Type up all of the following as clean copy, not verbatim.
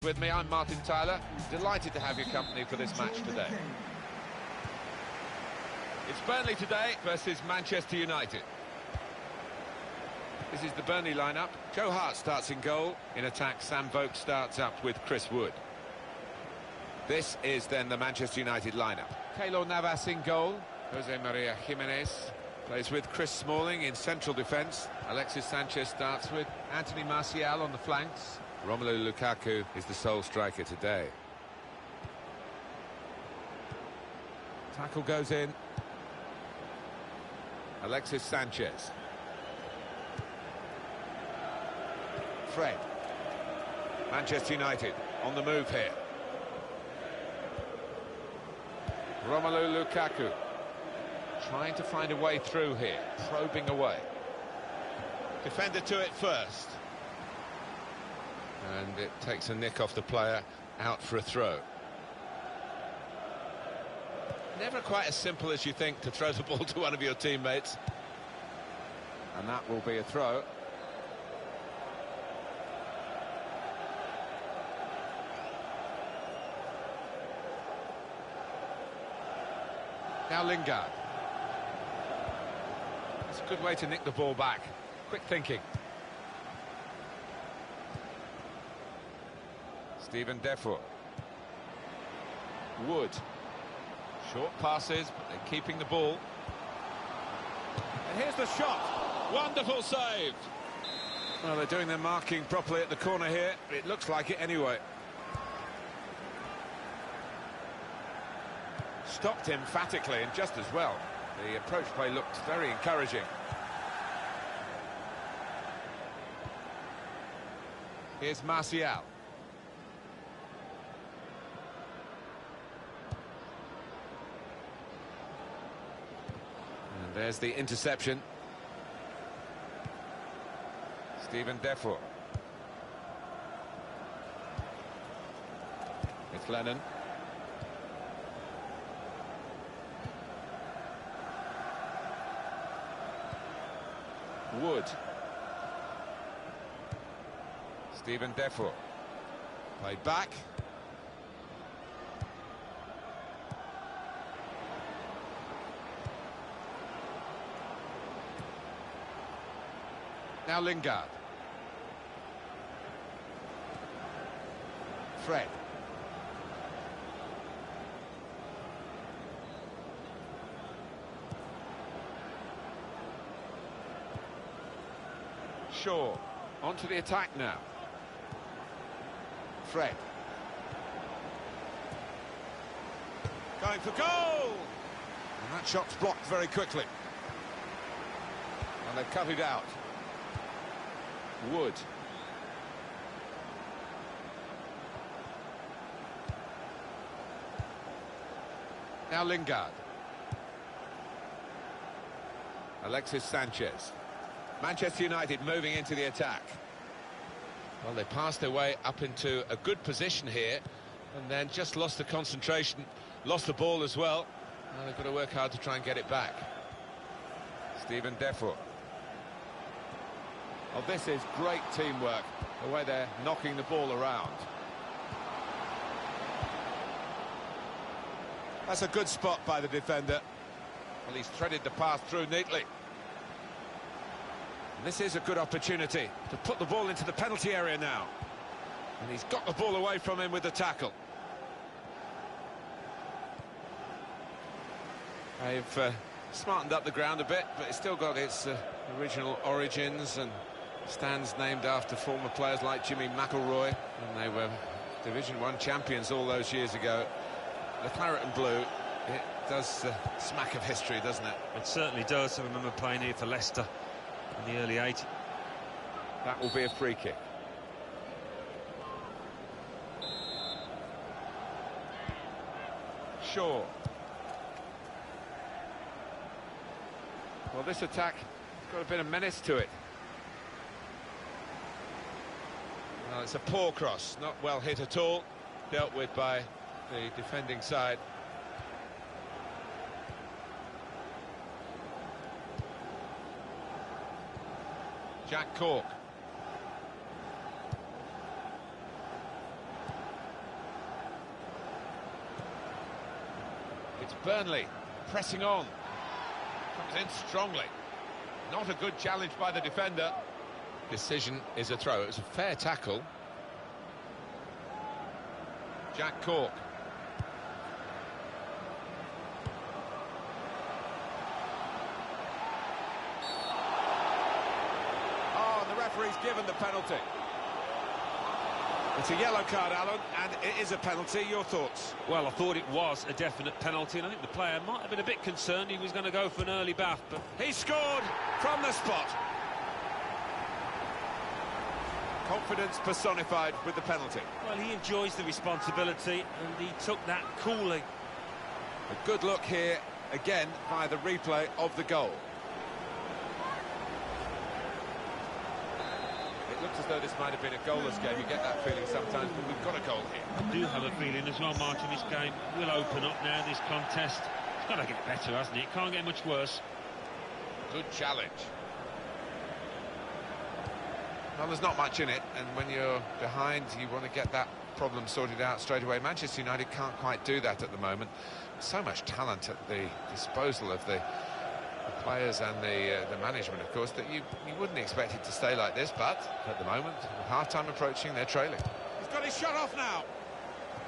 With me, I'm Martin Tyler, delighted to have your company for this match today. It's Burnley today versus Manchester United. This is the Burnley lineup. Joe Hart starts in goal. In attack, Sam Vokes starts up with Chris Wood. This is then the Manchester United lineup. Keylor Navas in goal. Jose Maria Jimenez plays with Chris Smalling in central defence. Alexis Sanchez starts with Anthony Martial on the flanks. Romelu Lukaku is the sole striker today. Tackle goes in. Alexis Sanchez. Fred. Manchester United on the move here. Romelu Lukaku trying to find a way through here, probing away. Defender to it first. And it takes a nick off the player, out for a throw. Never quite as simple as you think to throw the ball to one of your teammates. And that will be a throw. Now Lingard. It's a good way to nick the ball back. Quick thinking. Steven Defour. Wood. Short passes, but they're keeping the ball. And here's the shot. Wonderful save. Well, they're doing their marking properly at the corner here. It looks like it anyway. Stopped emphatically and just as well. The approach play looked very encouraging. Here's Martial. And there's the interception. Steven Defour. It's Lennon. Wood. Steven Defour. Played back. Now Lingard. Fred. Shaw. Onto the attack now. Fred. Going for goal! And that shot's blocked very quickly. And they've cut it out. Wood. Now Lingard. Alexis Sanchez. Manchester United moving into the attack. Well, they passed their way up into a good position here and then just lost the concentration, lost the ball as well. Now they've got to work hard to try and get it back. Steven Defour. Well, this is great teamwork, the way they're knocking the ball around. That's a good spot by the defender. Well, he's threaded the path through neatly. And this is a good opportunity to put the ball into the penalty area now. And he's got the ball away from him with the tackle. They've smartened up the ground a bit, but it's still got its original origins and stands named after former players like Jimmy McIlroy, and they were Division 1 champions all those years ago. The claret and blue, it does smack of history, doesn't it? It certainly does. I remember playing here for Leicester in the early 80s. That will be a free kick. Shaw. Well, this attack has got a bit of menace to it. Well, it's a poor cross, not well hit at all, dealt with by the defending side. Jack Cork. It's Burnley pressing on. Comes in strongly. Not a good challenge by the defender. Decision is a throw. It was a fair tackle. Jack Cork. Oh, and the referee's given the penalty. It's a yellow card, Alan, and it is a penalty. Your thoughts? Well, I thought it was a definite penalty, and I think the player might have been a bit concerned he was going to go for an early bath, but he scored from the spot. Confidence personified with the penalty. Well, he enjoys the responsibility, and he took that coolly. A good look here, again, via the replay of the goal. It looks as though this might have been a goalless game. You get that feeling sometimes, but we've got a goal here. I do have a feeling as well, Martin, this game will open up now, this contest. It's got to get better, hasn't it? It can't get much worse. Good challenge. Well, there's not much in it, and when you're behind, you want to get that problem sorted out straight away. Manchester United can't quite do that at the moment. So much talent at the disposal of the players and the management, of course, that you wouldn't expect it to stay like this, but at the moment, with half-time approaching, they're trailing. He's got his shot off now.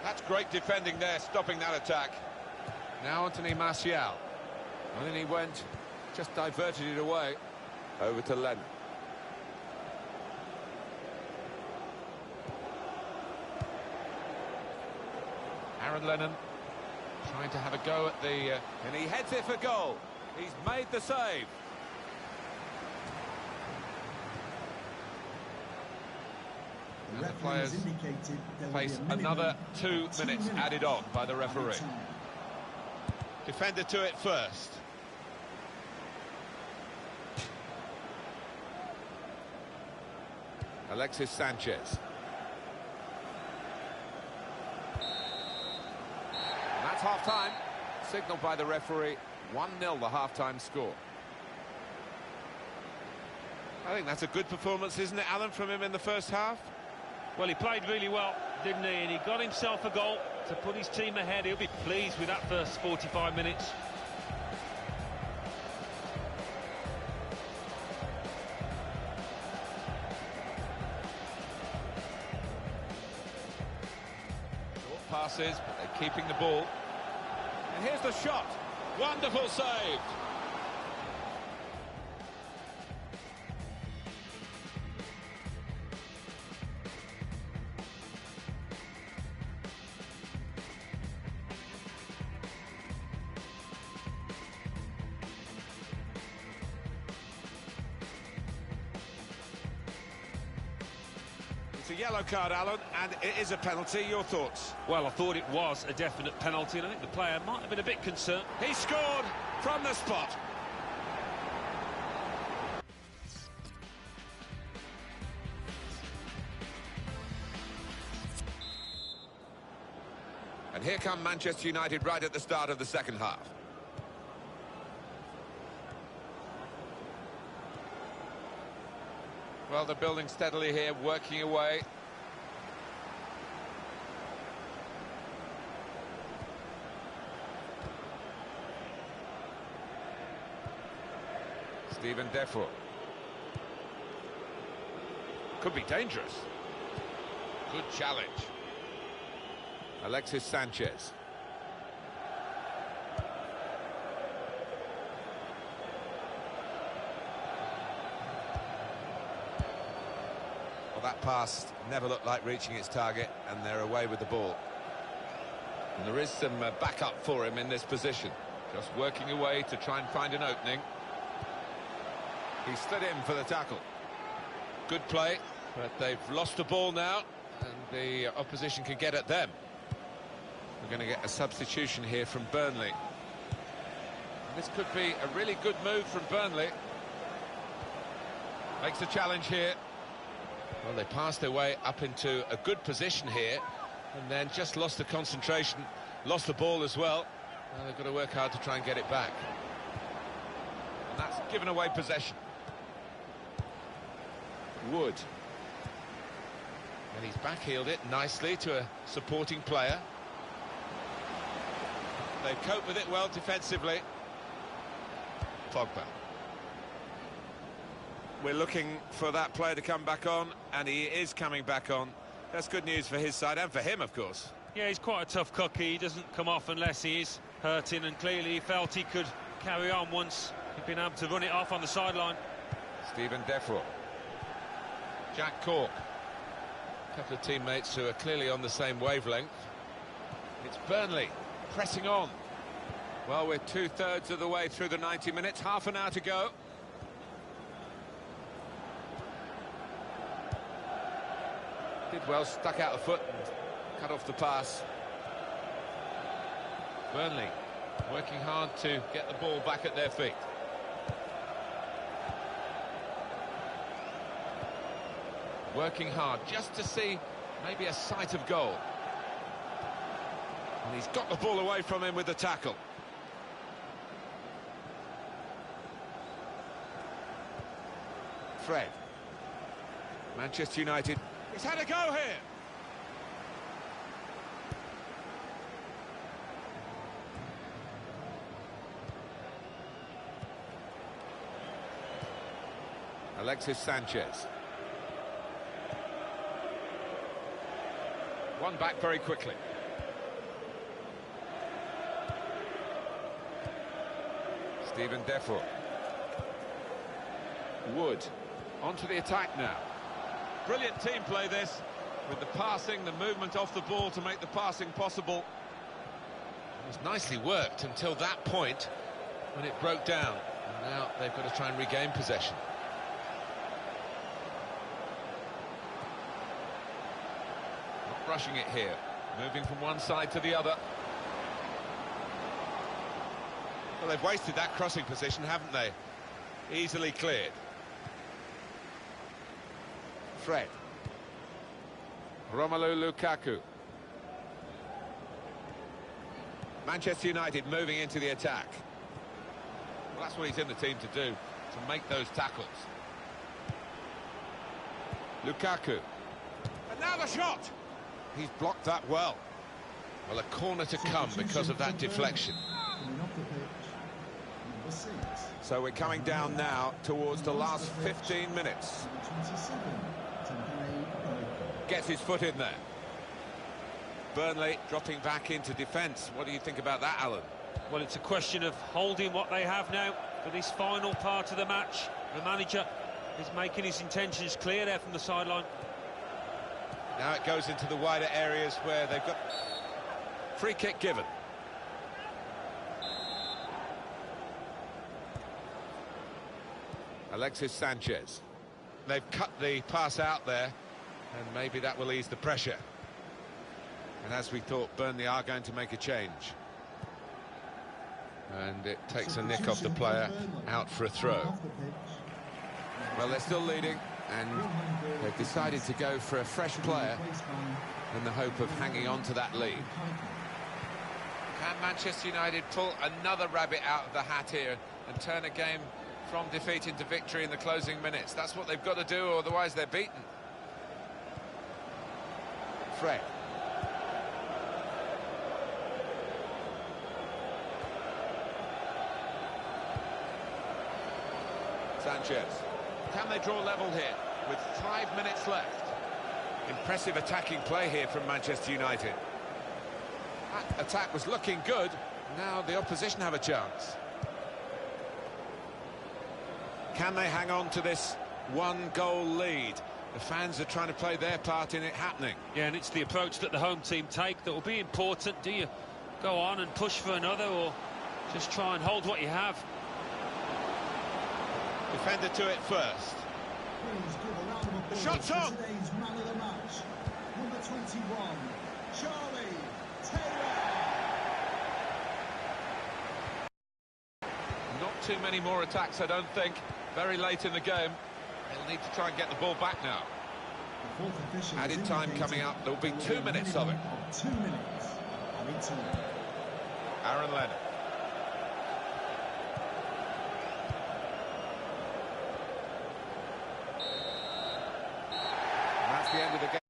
That's great defending there, stopping that attack. Now Anthony Martial. And then he went, just diverted it away, over to Lennon. Aaron Lennon trying to have a go at the... and he heads it for goal. He's made the save. And the players face another 2 minutes added on by the referee. Defender to it first. Alexis Sanchez. That's half-time, signalled by the referee, 1-0 the half-time score. I think that's a good performance, isn't it, Alan, from him in the first half? Well, he played really well, didn't he? And he got himself a goal to put his team ahead. He'll be pleased with that first 45 minutes. Short passes, but they're keeping the ball. And here's the shot. Wonderful save. It's a yellow card, Alan, and it is a penalty. Your thoughts? Well, I thought it was a definite penalty, and I think the player might have been a bit concerned. He scored from the spot. And here come Manchester United right at the start of the second half. Well, they're building steadily here, working away. Stephen Defoe. Could be dangerous. Good challenge. Alexis Sanchez. That pass never looked like reaching its target, and they're away with the ball. And there is some backup for him in this position, just working away to try and find an opening. He stood in for the tackle. Good play, but they've lost the ball now, and the opposition can get at them. We're going to get a substitution here from Burnley. And this could be a really good move from Burnley. Makes the challenge here. Well, they passed their way up into a good position here, and then just lost the concentration, lost the ball as well. Well, they've got to work hard to try and get it back. And that's given away possession. Wood. And he's backheeled it nicely to a supporting player. They've coped with it well defensively. Pogba. We're looking for that player to come back on, and he is coming back on. That's good news for his side and for him, of course. Yeah, he's quite a tough cookie. He doesn't come off unless he is hurting, and clearly he felt he could carry on once he'd been able to run it off on the sideline. Stephen Defro. Jack Cork. A couple of teammates who are clearly on the same wavelength. It's Burnley pressing on. Well, we're two-thirds of the way through the 90 minutes, half an hour to go. Did well, stuck out the foot and cut off the pass. Burnley working hard to get the ball back at their feet. Working hard just to see maybe a sight of goal. And he's got the ball away from him with the tackle. Fred. Manchester United. He's had a go here. Alexis Sanchez. One back very quickly. Stephen Defro. Wood. Onto the attack now. Brilliant team play this, with the passing, the movement off the ball to make the passing possible. It was nicely worked until that point when it broke down. And now they've got to try and regain possession. Not rushing it here, moving from one side to the other. Well, they've wasted that crossing position, haven't they? Easily cleared. Fred. Romelu Lukaku. Manchester United moving into the attack. Well, that's what he's in the team to do, to make those tackles. Lukaku. And now the shot! He's blocked that well. Well, a corner to come because of that deflection. So we're coming down now towards the last 15 minutes. Gets his foot in there. Burnley dropping back into defence. What do you think about that, Alan? Well, it's a question of holding what they have now for this final part of the match. The manager is making his intentions clear there from the sideline. Now it goes into the wider areas where they've got free kick given. Alexis Sanchez. They've cut the pass out there, and maybe that will ease the pressure. And as we thought, Burnley are going to make a change. And it takes a nick off the player, out for a throw. Well, they're still leading, and they've decided to go for a fresh player in the hope of hanging on to that lead. Can Manchester United pull another rabbit out of the hat here and turn a game from defeat into victory in the closing minutes? That's what they've got to do, or otherwise they're beaten. Fred. Sanchez. Can they draw level here with 5 minutes left? Impressive attacking play here from Manchester United. That attack was looking good. Now the opposition have a chance. Can they hang on to this one-goal lead? The fans are trying to play their part in it happening. Yeah, and it's the approach that the home team take that will be important. Do you go on and push for another, or just try and hold what you have? Defender to it first. The shot's on! Today's man of the match, number 21, Charlie Taylor. Not too many more attacks, I don't think. Very late in the game. They'll need to try and get the ball back now. Added time coming up. There'll be 2 minutes of it. 2 minutes. Added time. Aaron Lennon. And that's the end of the game.